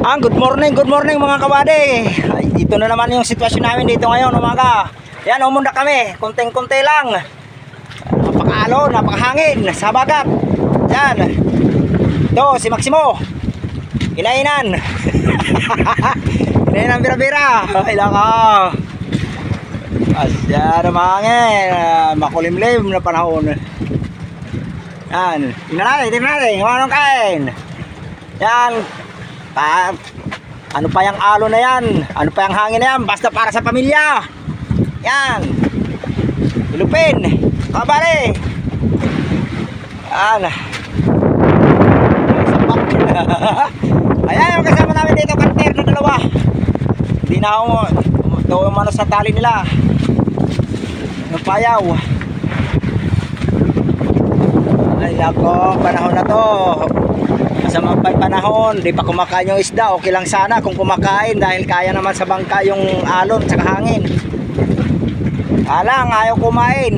Good morning mga kabady. Ay, ito na naman yung sitwasyon namin dito ngayon umaga. Yan, umunda kami, konting-konti lang. Napakaalon, napakahangin sa bagat. Yan. Ito, si Maximo. Kinainan. Kinainan bira-bira. Ay, laka. Asya na mahangin. Makulimlim na panahon. Yan. Tingnan natin. Anong kain? Yan. Ano pa yung alon na yan? Ano pa yung hangin na yan? Basta para sa pamilya. Yan. Ilupin. Kabali. Yan. Ayan yung kasama namin dito, kanter na dalawa. Hindi na ako umano sa tali nila. Napayaw. Ay lako, panahon na to. Masamang panahon, di pa kumakain yung isda. Okay lang sana kung kumakain dahil kaya naman sa bangka yung alon at hangin. Alang, ayaw kumain.